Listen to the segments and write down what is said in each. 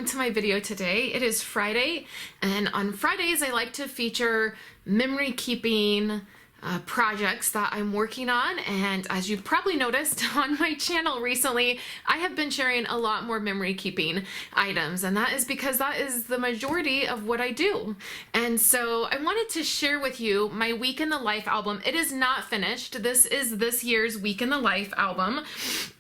welcome to my video today. It is Friday, and on Fridays I like to feature memory keeping projects that I'm working on. And as you've probably noticed on my channel recently, I have been sharing a lot more memory keeping items, and that is because that is the majority of what I do. And so I wanted to share with you my Week in the Life album. It is not finished. This is this year's Week in the Life album,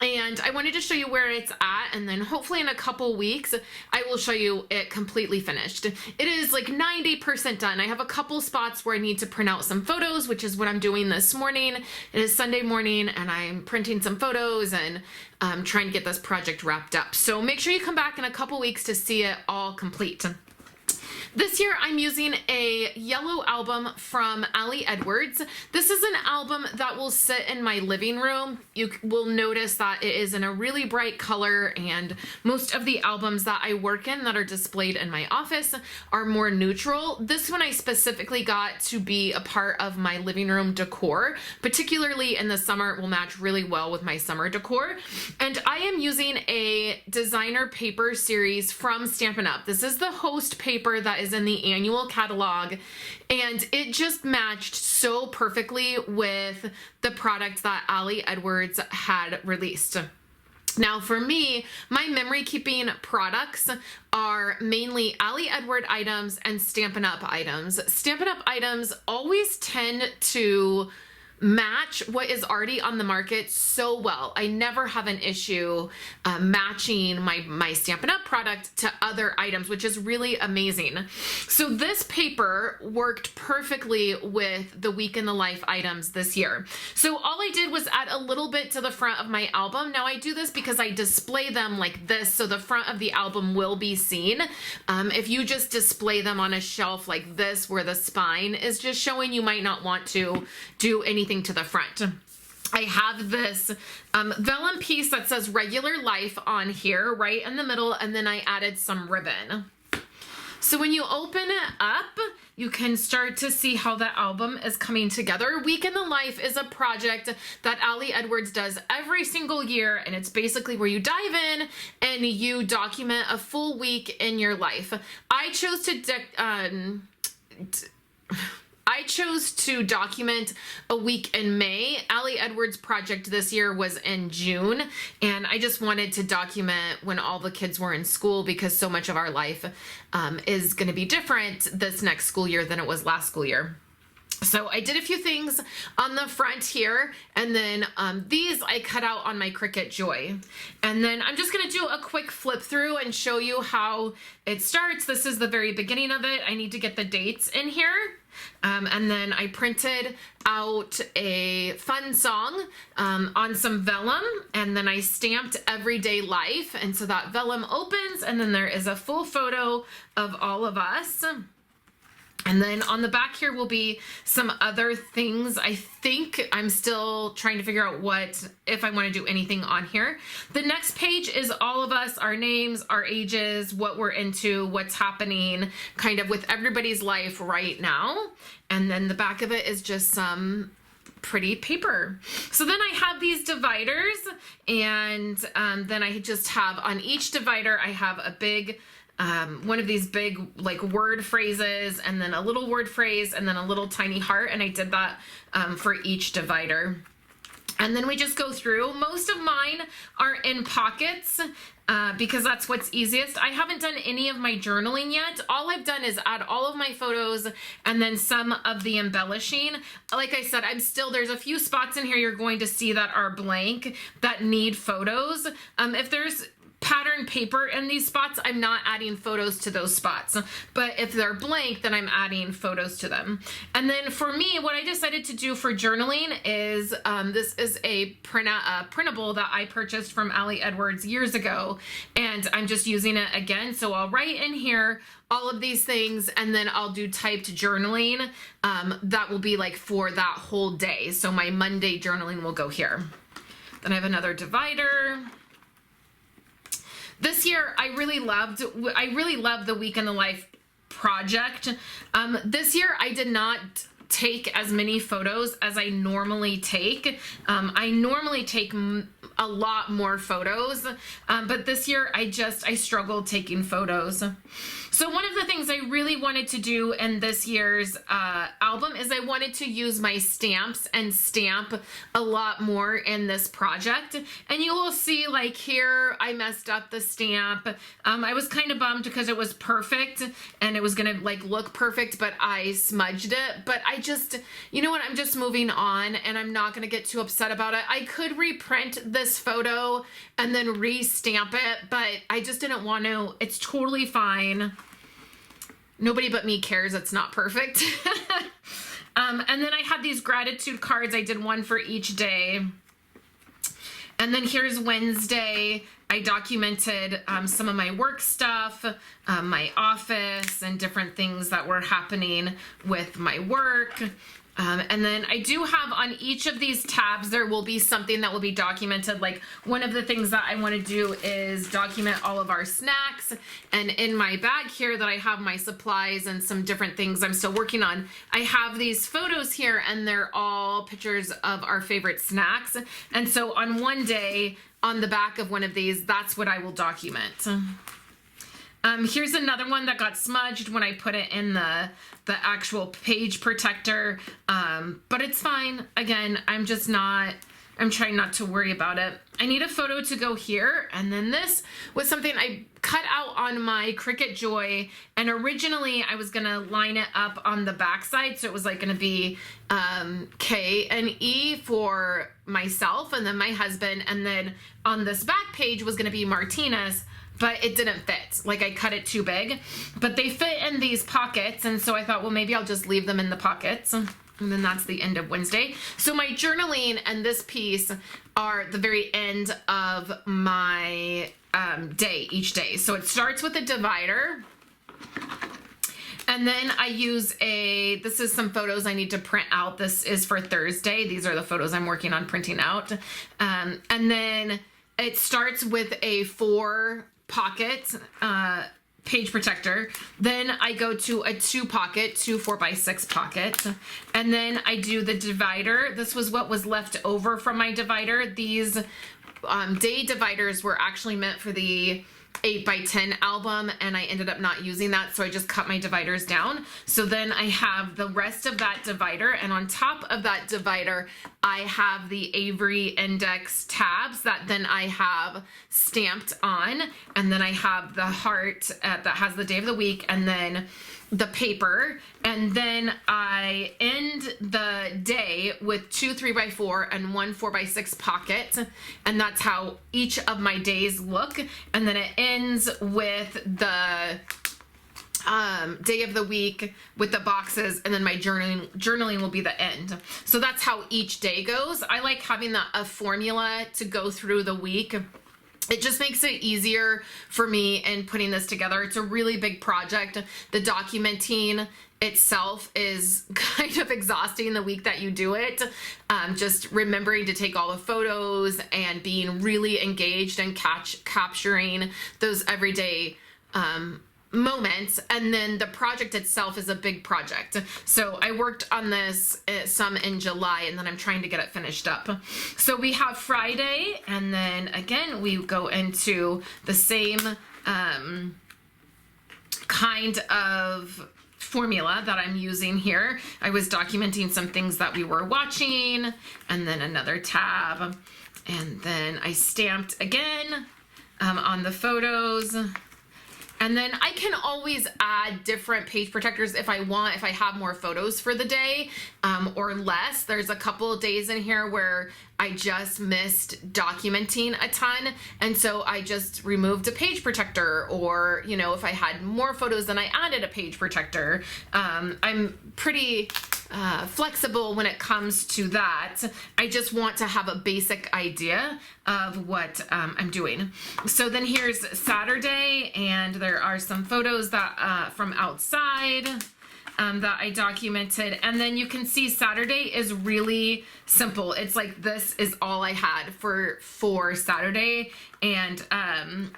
and I wanted to show you where it's at, and then hopefully in a couple weeks I will show you it completely finished. It is like 90% done. I have a couple spots where I need to print out some photos, which is what I'm doing this morning. It is Sunday morning and I'm printing some photos and trying to get this project wrapped up. So make sure you come back in a couple weeks to see it all complete. This year I'm using a yellow album from Ali Edwards. This is an album that will sit in my living room. You will notice that it is in a really bright color, and most of the albums that I work in that are displayed in my office are more neutral. This one I specifically got to be a part of my living room decor, particularly in the summer. It will match really well with my summer decor. And I am using a designer paper series from Stampin' Up. This is the host paper that is in the annual catalog, and it just matched so perfectly with the product that Ali Edwards had released. Now for me, my memory keeping products are mainly Ali Edwards items and Stampin' Up items. Stampin' Up items always tend to match what is already on the market so well. I never have an issue matching my Stampin' Up product to other items, which is really amazing. So this paper worked perfectly with the Week in the Life items this year. So all I did was add a little bit to the front of my album. Now I do this because I display them like this, so the front of the album will be seen. If you just display them on a shelf like this where the spine is just showing, you might not want to do anything to the front. I have this vellum piece that says regular life on here right in the middle, and then I added some ribbon. So when you open it up, you can start to see how the album is coming together. Week in the Life is a project that Ali Edwards does every single year, and it's basically where you dive in and you document a full week in your life. I chose to document a week in May. Ali Edwards' project this year was in June, and I just wanted to document when all the kids were in school, because so much of our life is going to be different this next school year than it was last school year. So I did a few things on the front here, and then these I cut out on my Cricut Joy. And then I'm just going to do a quick flip through and show you how it starts. This is the very beginning of it. I need to get the dates in here. And then I printed out a fun song on some vellum, and then I stamped Everyday Life. And so that vellum opens, and then there is a full photo of all of us. And then on the back here will be some other things. I think I'm still trying to figure out if I want to do anything on here. The next page is all of us, our names, our ages, what we're into, what's happening kind of with everybody's life right now. And then the back of it is just some pretty paper. So then I have these dividers, and then I just have on each divider, I have a big one of these big like word phrases, and then a little word phrase, and then a little tiny heart, and I did that for each divider. And then we just go through. Most of mine are in pockets because that's what's easiest. I haven't done any of my journaling yet. All I've done is add all of my photos and then some of the embellishing. Like I said, there's a few spots in here you're going to see that are blank that need photos. If there's pattern paper in these spots, I'm not adding photos to those spots, but if they're blank, then I'm adding photos to them. And then for me, what I decided to do for journaling is this is a printable that I purchased from Ali Edwards years ago, and I'm just using it again. So I'll write in here all of these things, and then I'll do typed journaling that will be like for that whole day. So my Monday journaling will go here. Then I have another divider. This year, I really loved the Week in the Life project. This year, I did not take as many photos as I normally take. I normally take a lot more photos, but this year I struggled taking photos. So one of the things I really wanted to do in this year's album is I wanted to use my stamps and stamp a lot more in this project. And you will see, like, here I messed up the stamp. I was kind of bummed because it was perfect and it was gonna like look perfect, but I smudged it. But I just, you know what, I'm just moving on and I'm not gonna get too upset about it. I could reprint this photo and then re-stamp it, but I just didn't want to. It's totally fine. Nobody but me cares it's not perfect. And then I had these gratitude cards. I did one for each day. And then here's Wednesday. I documented some of my work stuff, my office, and different things that were happening with my work. And then I do have on each of these tabs, there will be something that will be documented. Like, one of the things that I want to do is document all of our snacks. And in my bag here that I have my supplies and some different things I'm still working on, I have these photos here and they're all pictures of our favorite snacks. And so on one day, on the back of one of these, that's what I will document. Here's another one that got smudged when I put it in the actual page protector, but it's fine. Again, I'm trying not to worry about it. I need a photo to go here, and then this was something I cut out on my Cricut Joy, and originally I was gonna line it up on the back side, so it was like gonna be K and E for myself and then my husband, and then on this back page was gonna be Martinez, but it didn't fit. Like, I cut it too big, but they fit in these pockets. And so I thought, well, maybe I'll just leave them in the pockets. And then that's the end of Wednesday. So my journaling and this piece are the very end of my day, each day. So it starts with a divider. And then I use this is some photos I need to print out. This is for Thursday. These are the photos I'm working on printing out. And then it starts with a 4 pocket page protector. Then I go to a 2 pocket, 2 4x6 pocket. And then I do the divider. This was what was left over from my divider. These day dividers were actually meant for the 8x10 album, and I ended up not using that, so I just cut my dividers down. So then I have the rest of that divider, and on top of that divider I have the Avery index tabs that then I have stamped on, and then I have the heart that has the day of the week, and then the paper, and then I end the day with 2 3x4 and 1 4x6 pocket, and that's how each of my days look. And then it ends with the day of the week with the boxes, and then my journaling will be the end. So that's how each day goes. I like having a formula to go through the week. It just makes it easier for me in putting this together. It's a really big project. The documenting itself is kind of exhausting the week that you do it. Just remembering to take all the photos and being really engaged and capturing those everyday moments. And then the project itself is a big project. So I worked on this some in July, and then I'm trying to get it finished up. So we have Friday, and then again we go into the same kind of formula that I'm using here. I was documenting some things that we were watching, and then another tab, and then I stamped again on the photos. And then I can always add different page protectors if I want, if I have more photos for the day or less. There's a couple of days in here where I just missed documenting a ton, and so I just removed a page protector, or, you know, if I had more photos then I added a page protector. I'm pretty flexible when it comes to that. I just want to have a basic idea of what I'm doing. So then here's Saturday, and there are some photos that from outside that I documented. And then you can see Saturday is really simple. It's like, this is all I had for Saturday, and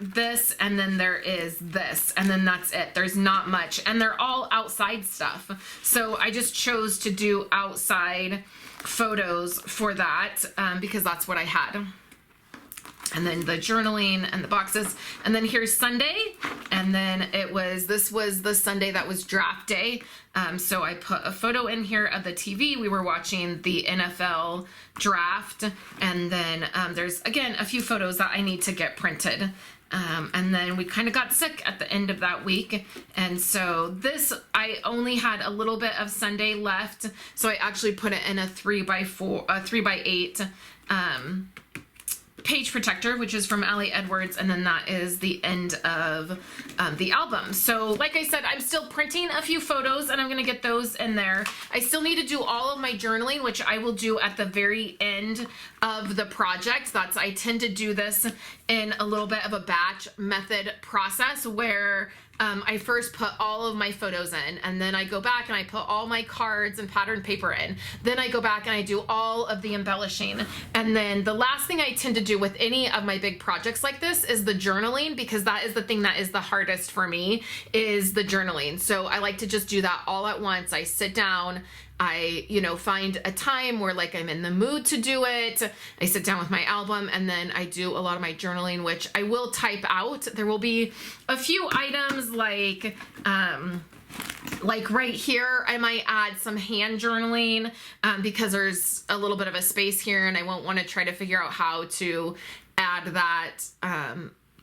this, and then there is this, and then that's it. There's not much, and they're all outside stuff. So I just chose to do outside photos for that because that's what I had. and then the journaling and the boxes. And then here's Sunday. And then this was the Sunday that was draft day. So I put a photo in here of the TV. We were watching the NFL draft. And then there's, again, a few photos that I need to get printed. And then we kind of got sick at the end of that week. And so I only had a little bit of Sunday left. So I actually put it in a 3x8 page protector, which is from Ali Edwards, and then that is the end of the album. So like I said, I'm still printing a few photos and I'm gonna get those in there. I still need to do all of my journaling, which I will do at the very end of the project. I tend to do this in a little bit of a batch method process where I first put all of my photos in, and then I go back and I put all my cards and pattern paper in. Then I go back and I do all of the embellishing. And then the last thing I tend to do with any of my big projects like this is the journaling, because that is the thing that is the hardest for me, is the journaling. So I like to just do that all at once. I sit down, I, find a time where like I'm in the mood to do it. I sit down with my album and then I do a lot of my journaling, which I will type out. There will be a few items like right here, I might add some hand journaling because there's a little bit of a space here and I won't want to try to figure out how to add that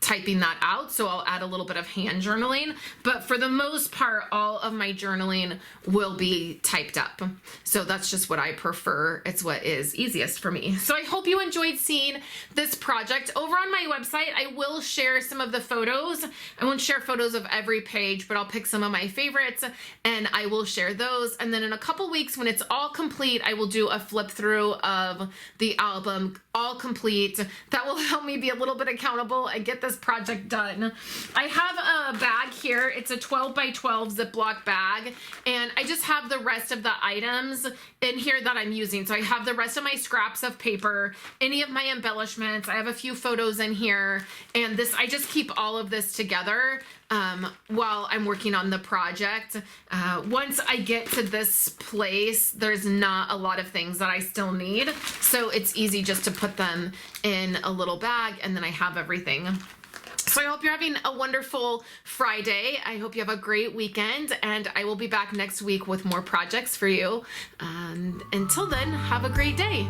typing that out, so I'll add a little bit of hand journaling, but for the most part, all of my journaling will be typed up. So that's just what I prefer. It's what is easiest for me. So I hope you enjoyed seeing this project. Over on my website, I will share some of the photos. I won't share photos of every page, but I'll pick some of my favorites and I will share those. And then in a couple weeks, when it's all complete, I will do a flip through of the album, all complete. That will help me be a little bit accountable and get this project done. I have a bag here. It's a 12 by 12 Ziploc bag, and I just have the rest of the items in here that I'm using. So I have the rest of my scraps of paper, any of my embellishments. I have a few photos in here, and I just keep all of this together while I'm working on the project. Once I get to this place, there's not a lot of things that I still need. So it's easy just to put them in a little bag and then I have everything. So I hope you're having a wonderful Friday. I hope you have a great weekend, and I will be back next week with more projects for you. Until then, have a great day.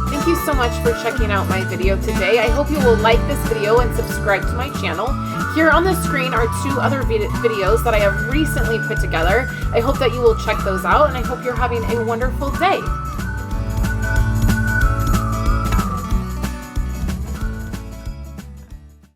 Thank you so much for checking out my video today. I hope you will like this video and subscribe to my channel. Here on the screen are 2 other videos that I have recently put together. I hope that you will check those out, and I hope you're having a wonderful day.